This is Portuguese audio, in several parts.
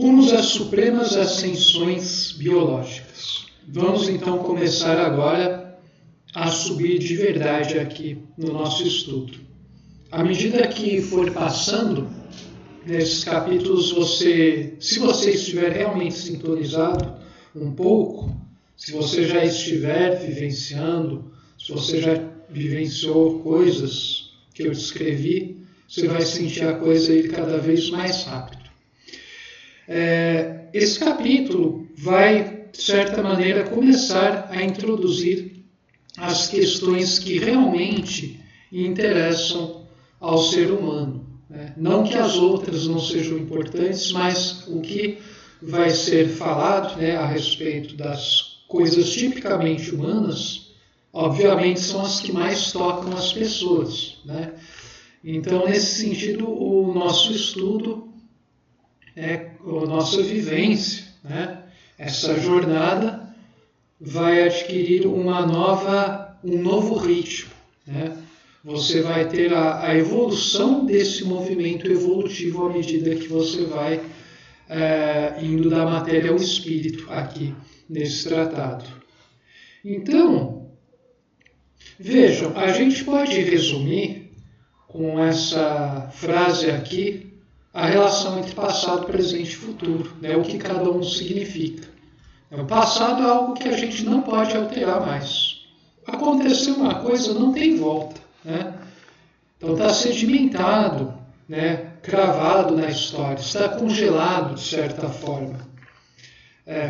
Rumos às supremas ascensões biológicas. Vamos então começar agora a subir de verdade aqui no nosso estudo. À medida que for passando nesses capítulos, se você estiver realmente sintonizado um pouco, se você já estiver vivenciando, se você já vivenciou coisas que eu descrevi, você vai sentir a coisa ir cada vez mais rápido. Esse capítulo vai, de certa maneira, começar a introduzir as questões que realmente interessam ao ser humano. Não que as outras não sejam importantes, mas o que vai ser falado a respeito das coisas tipicamente humanas, obviamente, são as que mais tocam as pessoas. Então, nesse sentido, o nosso estudo, a nossa vivência, essa jornada vai adquirir um novo ritmo. Você vai ter a evolução desse movimento evolutivo à medida que você vai indo da matéria ao espírito aqui nesse tratado. Então, vejam, a gente pode resumir com essa frase aqui a relação entre passado, presente e futuro, o que cada um significa. O passado é algo que a gente não pode alterar mais. Aconteceu uma coisa, não tem volta. Então está sedimentado, cravado na história, está congelado de certa forma.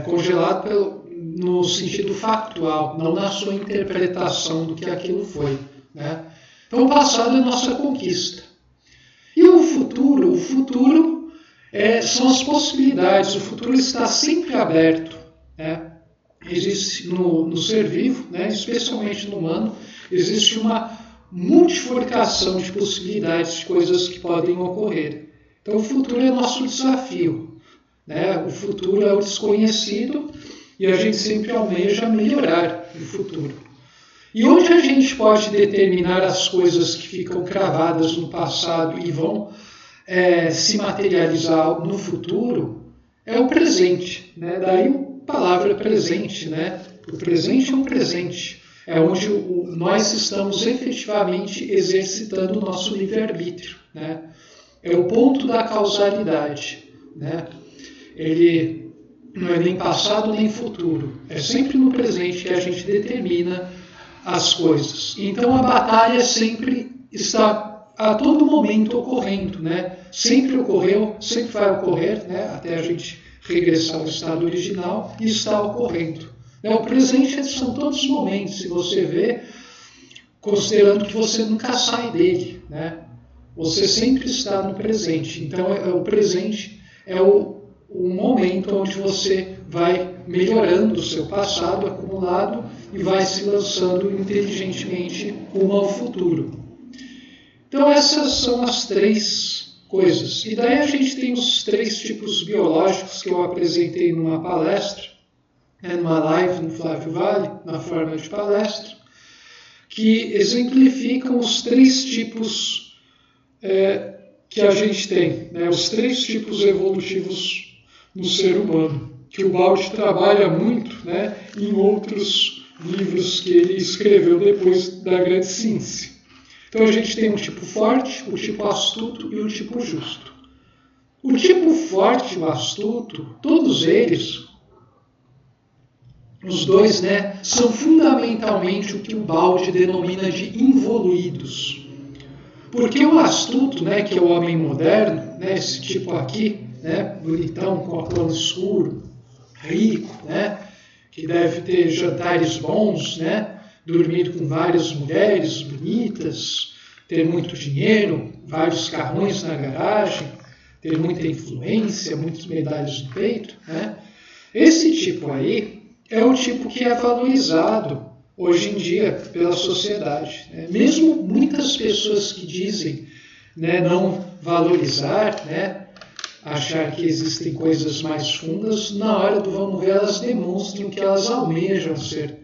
Congelado no sentido factual, não na sua interpretação do que aquilo foi. Então o passado é nossa conquista. E o futuro são as possibilidades, o futuro está sempre aberto. Existe no ser vivo, especialmente no humano, existe uma multiforcação de possibilidades de coisas que podem ocorrer. Então o futuro é nosso desafio. O futuro é o desconhecido e a gente sempre almeja melhorar o futuro. E onde a gente pode determinar as coisas que ficam cravadas no passado e vão se materializar no futuro é o presente. Daí a palavra presente. O presente é um presente. É onde nós estamos efetivamente exercitando o nosso livre-arbítrio. É o ponto da causalidade. Ele não é nem passado nem futuro. É sempre no presente que a gente determina as coisas. Então a batalha sempre está a todo momento ocorrendo. Sempre ocorreu, sempre vai ocorrer, até a gente regressar ao estado original, e está ocorrendo. O presente são todos os momentos, se você vê, considerando que você nunca sai dele. Você sempre está no presente. Então, o presente é o momento onde você vai melhorando o seu passado acumulado e vai se lançando inteligentemente rumo ao futuro. Então, essas são as três coisas. E daí a gente tem os 3 tipos biológicos que eu apresentei numa palestra, numa live no Flávio Vale, na forma de palestra, que exemplificam os 3 tipos que a gente tem, os 3 tipos evolutivos no ser humano, que o Bald trabalha muito em outros livros que ele escreveu depois da grande síntese. Então a gente tem um tipo forte, o tipo astuto e o tipo justo. O tipo forte e o astuto, todos eles, os dois, são fundamentalmente o que o Bald denomina de involuídos. Porque o astuto, que é o homem moderno, esse tipo aqui, bonitão, com óculos escuro, rico, que deve ter jantares bons, dormir com várias mulheres bonitas, ter muito dinheiro, vários carrões na garagem, ter muita influência, muitas medalhas no peito. Esse tipo aí é o tipo que é valorizado hoje em dia pela sociedade. Mesmo muitas pessoas que dizem não valorizar, achar que existem coisas mais fundas, na hora do vamos ver, elas demonstram que elas almejam ser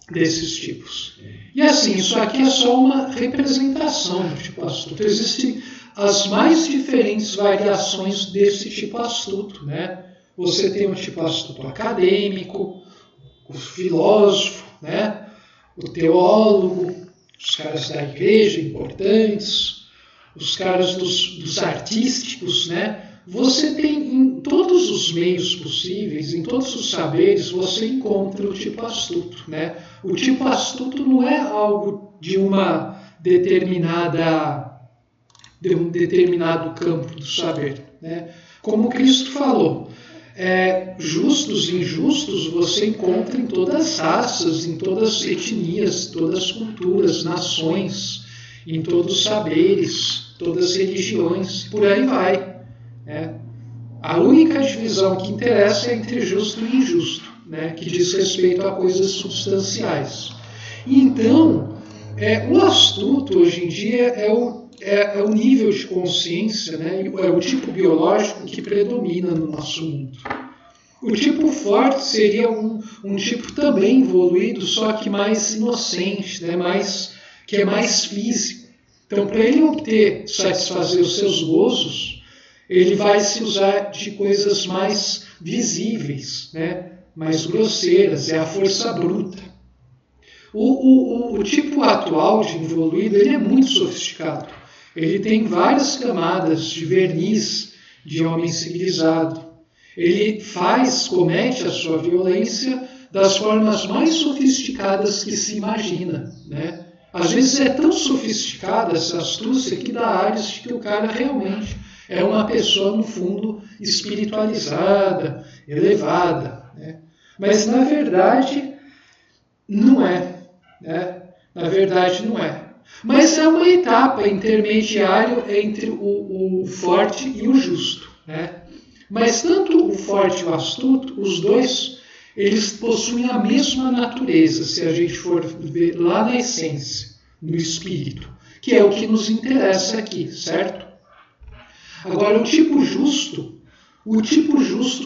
desses tipos. E assim, isso aqui é só uma representação do tipo astuto. Existem as mais diferentes variações desse tipo astuto, né? Você tem o tipo astuto acadêmico, o filósofo, né? O teólogo, os caras da igreja importantes, os caras dos artísticos, né? Você tem em todos os meios possíveis, em todos os saberes, você encontra o tipo astuto, né? O tipo astuto não é algo de um determinado campo do saber, né? Como Cristo falou, justos e injustos você encontra em todas as raças, em todas as etnias, todas as culturas, nações, em todos os saberes, todas as religiões, por aí vai. A única divisão que interessa é entre justo e injusto, né, que diz respeito a coisas substanciais. Então, o astuto hoje em dia é o nível de consciência, né, é o tipo biológico que predomina no nosso mundo. O tipo forte seria um tipo também evoluído, só que mais inocente, né, que é mais físico. Então, para ele satisfazer os seus gozos, ele vai se usar de coisas mais visíveis, né? Mais grosseiras, é a força bruta. O tipo atual de evoluído, ele é muito sofisticado. Ele tem várias camadas de verniz de homem civilizado. Ele comete a sua violência das formas mais sofisticadas que se imagina, né? Às vezes é tão sofisticada essa astúcia que dá áreas de que o cara realmente é uma pessoa, no fundo, espiritualizada, elevada, né? Mas, na verdade, não é. Né? Na verdade, não é. Mas é uma etapa intermediária entre o forte e o justo. Né? Mas tanto o forte e o astuto, os dois, eles possuem a mesma natureza, se a gente for ver lá na essência, no espírito, que é o que nos interessa aqui, certo? Agora, o tipo justo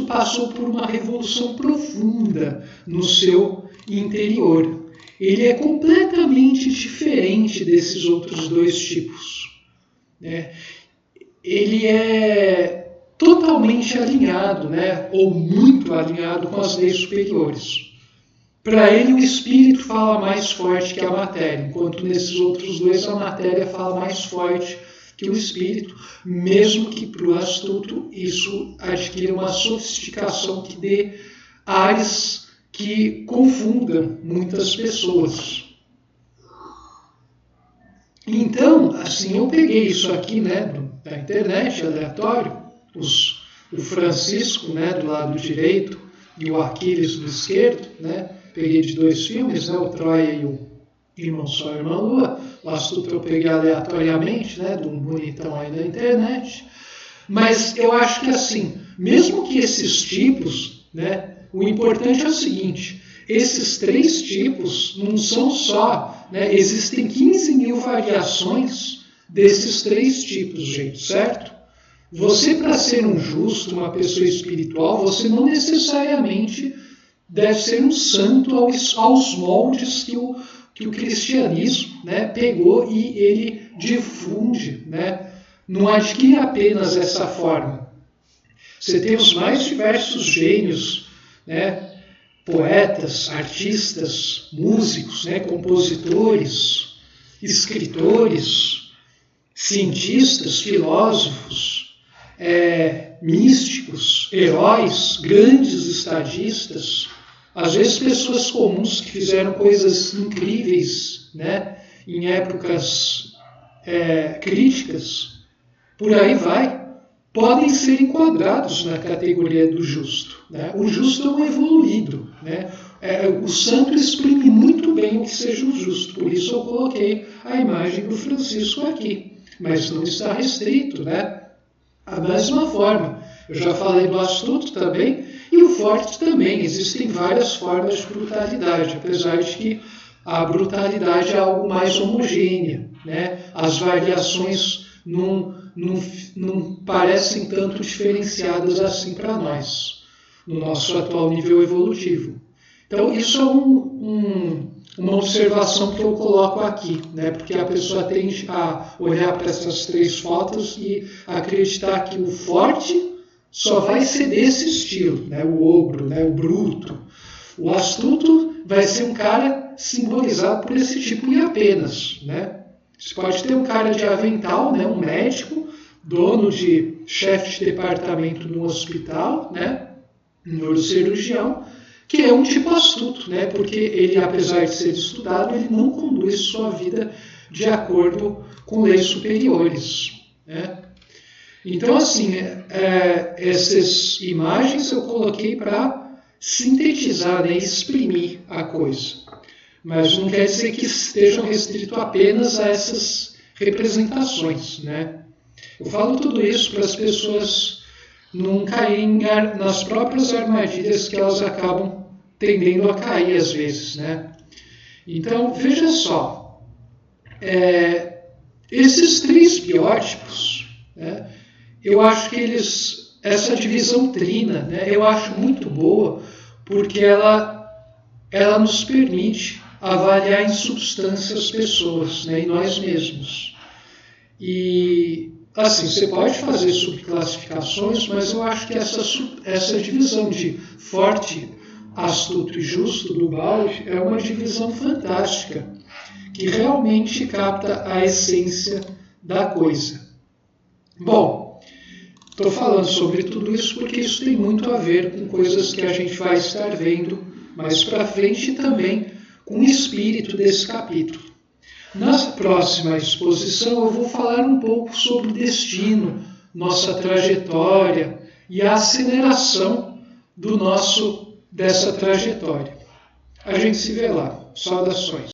passou por uma revolução profunda no seu interior. Ele é completamente diferente desses outros dois tipos. Né? Ele é totalmente alinhado, né? Ou muito alinhado com as leis superiores. Para ele, o espírito fala mais forte que a matéria, enquanto nesses outros dois a matéria fala mais forte que o espírito, mesmo que para o astuto isso adquira uma sofisticação que dê áreas que confundam muitas pessoas. Então, assim, eu peguei isso aqui, né, da internet, aleatório, o Francisco, né, do lado direito, e o Aquiles do esquerdo, né, peguei de dois filmes, né, o Troia e o Irmão Sol e Irmã Lua. O astuto eu peguei aleatoriamente, né, de um bonitão aí da internet. Mas eu acho que assim, mesmo que esses tipos, né, o importante é o seguinte, esses três tipos não são só, né, existem 15 mil variações desses três tipos, gente, certo? Você, para ser um justo, uma pessoa espiritual, você não necessariamente deve ser um santo aos moldes que o cristianismo, né, pegou e ele difunde, né, não adquire apenas essa forma. Você tem os mais diversos gênios, né, poetas, artistas, músicos, né, compositores, escritores, cientistas, filósofos, místicos, heróis, grandes estadistas, às vezes pessoas comuns que fizeram coisas incríveis, né, em épocas críticas, por aí vai, podem ser enquadrados na categoria do justo. Né? O justo é um evoluído. Né? O santo exprime muito bem o que seja o justo, por isso eu coloquei a imagem do Francisco aqui, mas não está restrito, né? A mesma forma, eu já falei do astuto também, e o forte também. Existem várias formas de brutalidade, apesar de que a brutalidade é algo mais homogênea. Né? As variações não parecem tanto diferenciadas assim para nós, no nosso atual nível evolutivo. Então, isso é uma observação que eu coloco aqui, né? Porque a pessoa tende a olhar para essas 3 fotos e acreditar que o forte só vai ser desse estilo, né? O ogro, né? O bruto. O astuto vai ser um cara simbolizado por esse tipo e apenas, né? Você pode ter um cara de avental, né? Um médico, dono de chefe de departamento no hospital, né? Um neurocirurgião, que é um tipo astuto, né? Porque ele, apesar de ser estudado, ele não conduz sua vida de acordo com leis superiores, né? Então, assim, essas imagens eu coloquei para sintetizar, né? Exprimir a coisa. Mas não quer dizer que estejam restrito apenas a essas representações, né? Eu falo tudo isso para as pessoas não caírem nas próprias armadilhas que elas acabam tendendo a cair às vezes, né? Então, veja só, esses 3 biótipos, né, eu acho que essa divisão trina, né, eu acho muito boa, porque ela nos permite avaliar em substância as pessoas, né, e nós mesmos. E assim, você pode fazer subclassificações, mas eu acho que essa divisão de forte, astuto e justo do Baude é uma divisão fantástica, que realmente capta a essência da coisa. Bom, estou falando sobre tudo isso porque isso tem muito a ver com coisas que a gente vai estar vendo mais para frente e também com o espírito desse capítulo. Na próxima exposição eu vou falar um pouco sobre o destino, nossa trajetória e a aceleração dessa trajetória. A gente se vê lá. Saudações.